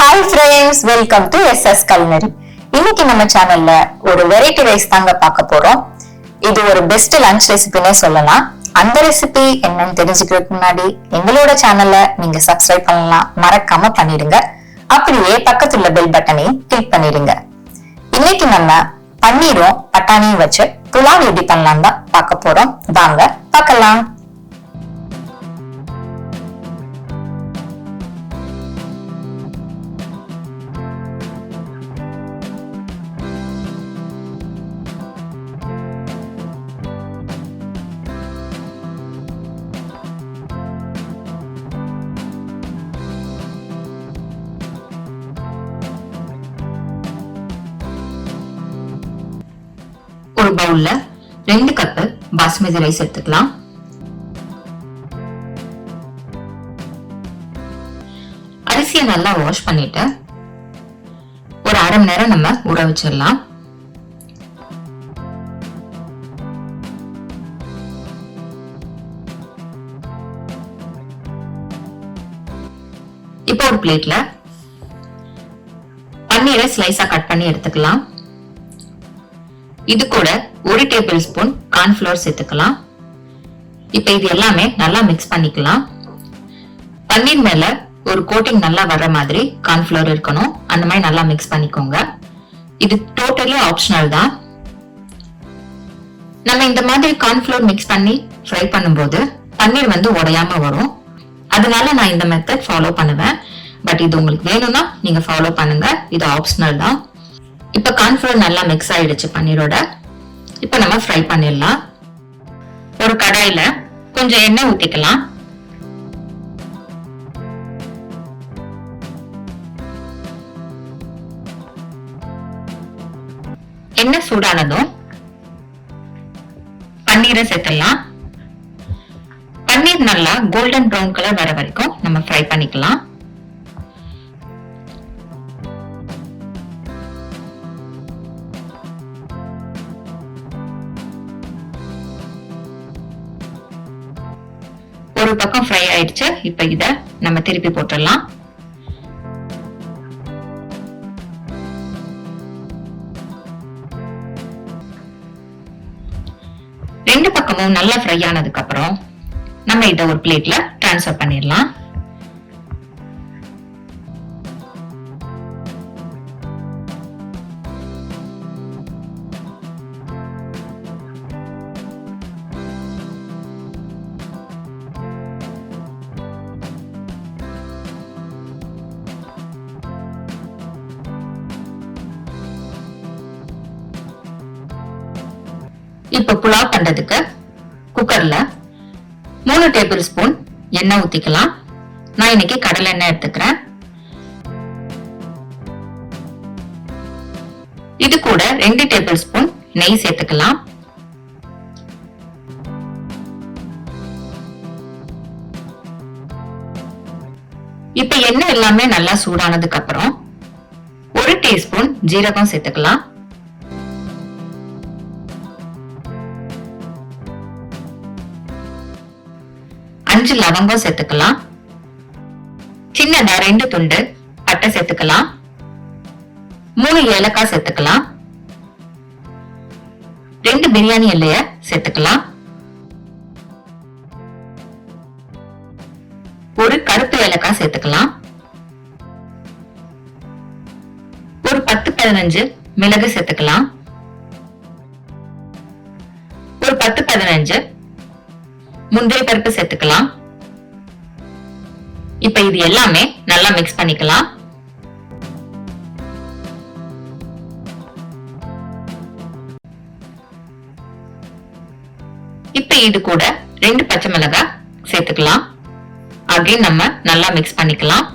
Hi friends, welcome to SS Culinary. இன்னைக்கு நம்ம சேனல்ல ஒரு வெரைட்டி ரைஸ் தாங்க பார்க்க போறோம். இது ஒரு பெஸ்ட் லஞ்ச் ரெசிபினே சொல்லலாம். அந்த ரெசிபி என்னன்னு தெரிஞ்சுக்கிறதுக்கு முன்னாடி எங்களோட சேனல்ல நீங்க சப்ஸ்கிரைப் பண்ணலாம், மறக்காம பண்ணிடுங்க. அப்படியே பக்கத்துல பெல் பட்டனையும் கிளிக் பண்ணிடுங்க. இன்னைக்கு நம்ம பன்னீரும் பட்டாணியும் வச்சு புலாவ் எப்படி பண்ணலாம் தான் பார்க்க போறோம். வாங்க பார்க்கலாம். ஒரு பவுல்ல 2 கப் பாஸ்மதி ரைஸ் எடுத்துக்கலாம். அரிசியை நல்லா வாஷ் பண்ணிட்டு ஒரு அரை மணி நேரம் நம்ம ஊற வச்சிடலாம். இப்போ ஒரு பிளேட்ல பன்னீரை ஸ்லைஸா கட் பண்ணி எடுத்துக்கலாம். இது கூட 1 டேபிள் ஸ்பூன் கார்ன்ஃப்ளவர் சேர்த்துக்கலாம். இப்ப இது எல்லாமே நல்லா மிக்ஸ் பண்ணிக்கலாம். பன்னீர் மேல ஒரு கோட்டிங் நல்லா வர்ற மாதிரி கார்ன்ஃப்ளவர் இருக்கணும். அந்த மாதிரி நல்லா மிக்ஸ் பண்ணிக்கோங்க. இது டோட்டலி ஆப்ஷனல் தான். நம்ம இந்த மாதிரி கார்ன்ஃப்ளவர் மிக்ஸ் பண்ணி ஃப்ரை பண்ணும்போது பன்னீர் உடையாம வரும். அதனால நான் இந்த மெத்தட் ஃபாலோ பண்ணுவேன். பட் இது உங்களுக்கு வேணும்னா நீங்க ஃபாலோ பண்ணுங்க. இது ஆப்ஷனல் தான். இப்ப கார்ன்ஃப்ளவர் நல்லா மிக்ஸ் ஆயிடுச்சு பன்னீரோட. இப்ப நம்ம ஃப்ரை பண்ணிடலாம். ஒரு கடாயில கொஞ்சம் எண்ணெய் ஊத்திக்கலாம். எண்ணெய் சூடானதும் பன்னீரை சேர்த்துடலாம். பன்னீர் நல்லா கோல்டன் ப்ரௌன் கலர் வர வரைக்கும் நம்ம ஃப்ரை பண்ணிக்கலாம். ஒரு பக்கம் ஃப்ரை ஆயிடுச்சு. இப்ப இத நம்ம திருப்பி போட்டுடலாம். ரெண்டு பக்கமும் நல்லா ஃப்ரை ஆனதுக்கு அப்புறம் நம்ம இத ஒரு பிளேட்ல ட்ரான்ஸ்ஃபர் பண்ணிடலாம். இப்ப புலாவ் பண்றதுக்கு குக்கர்ல 3 டேபிள் ஸ்பூன் எண்ணெய் ஊத்திக்கலாம். நான் இன்னைக்கு கடலை எண்ணெய் எடுத்துக்கிறேன். இது கூட 2 டேபிள் ஸ்பூன் நெய் சேர்த்துக்கலாம். இப்ப எண்ணெய் எல்லாமே நல்லா சூடானதுக்கு அப்புறம் 1 டீஸ்பூன் ஜீரகம் சேர்த்துக்கலாம். 5 லவங்கம் சேர்த்துக்கலாம். சின்னதா 2 துண்டு பட்டை சேர்த்துக்கலாம். 3 ஏலக்காய் சேர்த்துக்கலாம். 2 பிரியாணி இலைய சேர்த்துக்கலாம். ஒரு கருப்பு ஏலக்காய் சேர்த்துக்கலாம். ஒரு 10-15 மிளகு சேர்த்துக்கலாம். ஒரு 10-15 முந்திரி பருப்பு சேர்த்துக்கலாம். இப்ப இது எல்லாமே நல்லா மிக்ஸ் பண்ணிக்கலாம். இப்ப இது கூட 2 பச்சை மிளகாய் சேர்த்துக்கலாம். அகைன் நம்ம நல்லா மிக்ஸ் பண்ணிக்கலாம்.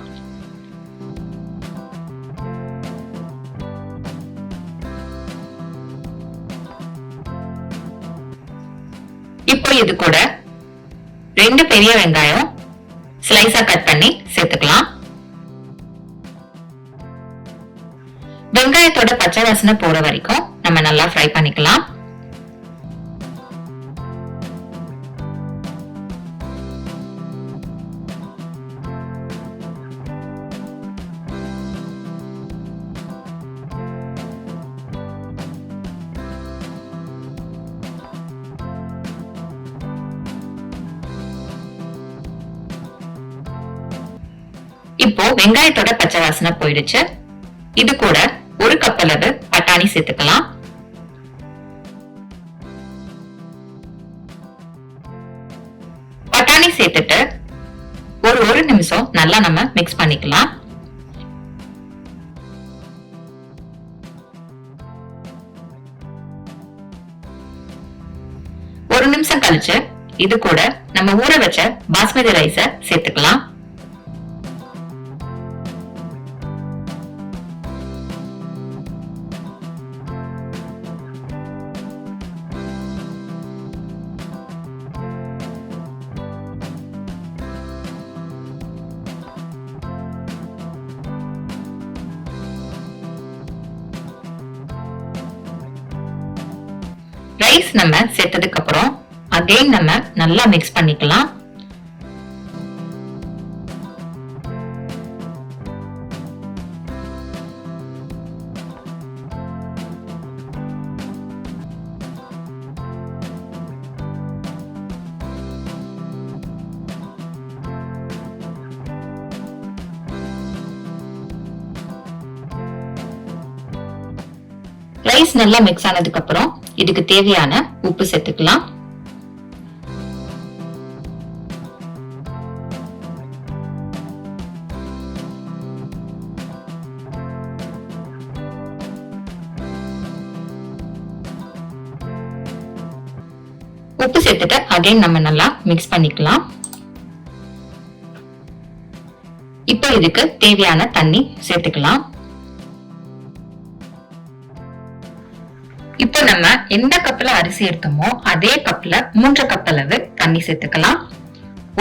இப்போ இது கூட 2 பெரிய வெங்காயம் ஸ்லைஸா கட் பண்ணி சேர்த்துக்கலாம். வெங்காயத்தோட பச்சை வாசனை போற வரைக்கும் நம்ம நல்லா ஃப்ரை பண்ணிக்கலாம். இப்போ வெங்காயத்தோட பச்சை வாசனை போயிடுச்சு. இது கூட 1 கப் அளவு பட்டாணி சேர்த்துக்கலாம். பட்டாணி சேர்த்துட்டு ஒரு நிமிஷம் நல்லா நம்ம மிக்ஸ் பண்ணிக்கலாம். ஒரு நிமிஷம் கழிச்சு இது கூட நம்ம ஊற வச்ச பாஸ்மதி ரைஸ சேர்த்துக்கலாம். ரைஸ் நம்ம சேர்த்ததுக்கு அப்புறம் அகைன் நம்ம நல்லா மிக்ஸ் பண்ணிக்கலாம். ரைஸ் நல்லா மிக்ஸ் ஆனதுக்கு அப்புறம் இதுக்கு தேவையான உப்பு சேர்த்துக்கலாம். உப்பு சேர்த்துட்டு அகைன் நம்ம நல்லா மிக்ஸ் பண்ணிக்கலாம். இப்போ இதுக்கு தேவையான தண்ணி சேர்த்துக்கலாம். இப்போ நம்ம எந்த கப்ல அரிசி எடுத்தோமோ அதே கப்ல 3 கப் அளவு தண்ணி சேர்த்துக்கலாம்.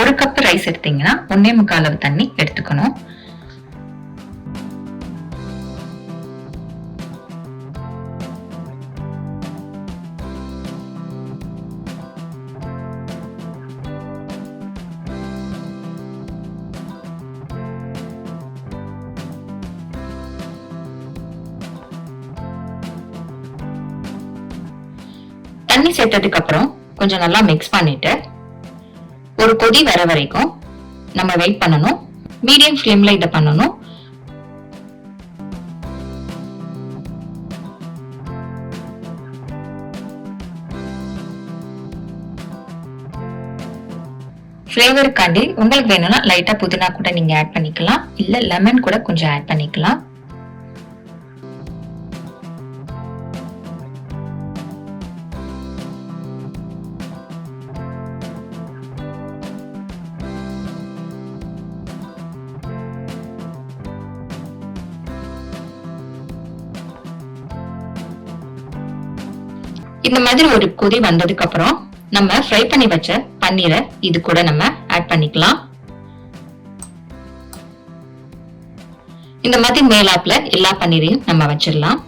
1 கப் ரைஸ் எடுத்தீங்கன்னா 1.25 அளவு தண்ணி எடுத்துக்கணும். தண்ணி சேர்த்ததுக்கு அப்புறம் கொஞ்சம் நல்லா மிக்ஸ் பண்ணிட்டு ஒரு கொதி வர வரைக்கும் நம்ம வெயிட் பண்ணணும். மீடியம் ஃப்ளேம்ல இத பண்ணணும். ஃப்ளேவருக்காண்டி உங்களுக்கு வேணும்னா லைட்டா புதினா கூட நீங்க ஆட் பண்ணிக்கலாம், இல்ல லெமன் கூட கொஞ்சம் ஆட் பண்ணிக்கலாம். இந்த மாதிரி ஒரு கொதி வந்ததுக்கு அப்புறம் நம்ம ஃப்ரை பண்ணி வச்ச பன்னீரை இது கூட நம்ம ஆட் பண்ணிக்கலாம். இந்த மாதிரி மேலாப்ல எல்லா பன்னீரையும் நம்ம வச்சிடலாம்.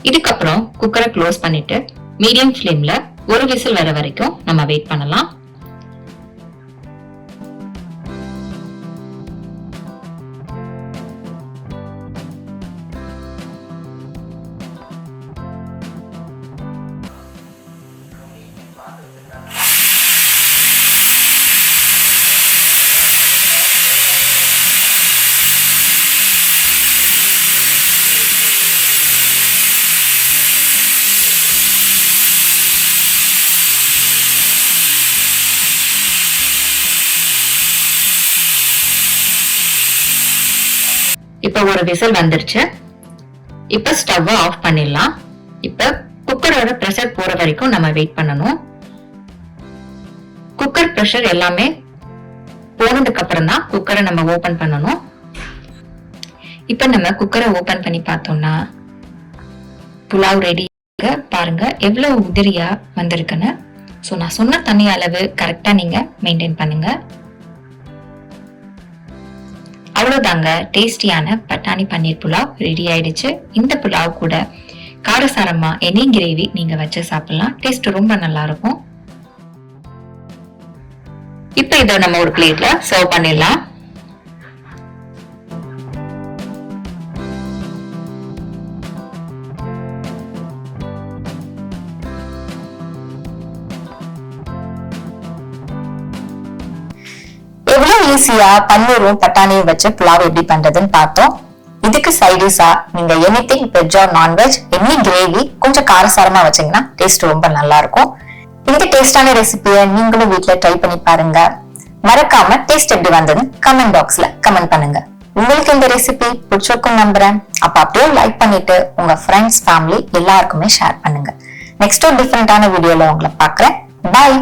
இதுக்கப்புறம் குக்கரை க்ளோஸ் பண்ணிட்டு மீடியம் ஃப்ளேம்ல ஒரு விசில் வர வரைக்கும் நம்ம வெயிட் பண்ணலாம். இப்ப ஒரு விசில் வந்துருச்சு. இப்ப ஸ்டவ் ஆஃப் பண்ணிடலாம். இப்ப குக்கரோட பிரஷர் போற வரைக்கும் நம்ம வெயிட் பண்ணணும். குக்கர் பிரஷர் எல்லாமே போனதுக்கு அப்புறம் தான் குக்கரை நம்ம ஓபன் பண்ணணும். இப்ப நம்ம குக்கரை ஓபன் பண்ணி பார்த்தோம்னா புலாவ் ரெடி. பாருங்க எவ்வளவு உதிரியா வந்திருக்குன்னு. சோ நான் சொன்ன தண்ணி அளவு கரெக்டா நீங்க மெயின்டைன் பண்ணுங்க. அவ்வளவுதாங்க, டேஸ்டியான பட்டாணி பன்னீர் புலாவ் ரெடி ஆயிடுச்சு. இந்த புலாவ் கூட காரசாரமா எனி கிரேவி நீங்க வச்சு சாப்பிடலாம். டேஸ்ட் ரொம்ப நல்லா இருக்கும். இப்ப இதை நம்ம ஒரு பிளேட்ல சர்வ் பண்ணிடலாம். எவ்வளவு ஈஸியா பன்னீரும் பட்டாணியும் வச்சு புலாவ் எப்படி பண்றதுன்னு பார்த்தோம். இதுக்கு சைடிஷா நீங்க anything veg or non veg any gravy கொஞ்சம் காரசாரமா வச்சீங்கன்னா டேஸ்ட் ரொம்ப நல்லா இருக்கும். இந்த டேஸ்டான ரெசிபியை நீங்களும் வீட்ல ட்ரை பண்ணி பாருங்க. மறக்காம டேஸ்ட் எப்படி வந்ததுன்னு கமெண்ட் பாக்ஸ்ல கமெண்ட் பண்ணுங்க. உங்களுக்கு இந்த ரெசிபி பிடிச்சிருக்கும் நம்புறேன். அப்ப அப்படியே லைக் பண்ணிட்டு உங்க ஃப்ரெண்ட்ஸ் ஃபேமிலி எல்லாருக்குமே ஷேர் பண்ணுங்க. நெக்ஸ்ட் ஒரு டிஃபரெண்டான வீடியோல உங்களை பாக்குறேன். பாய்.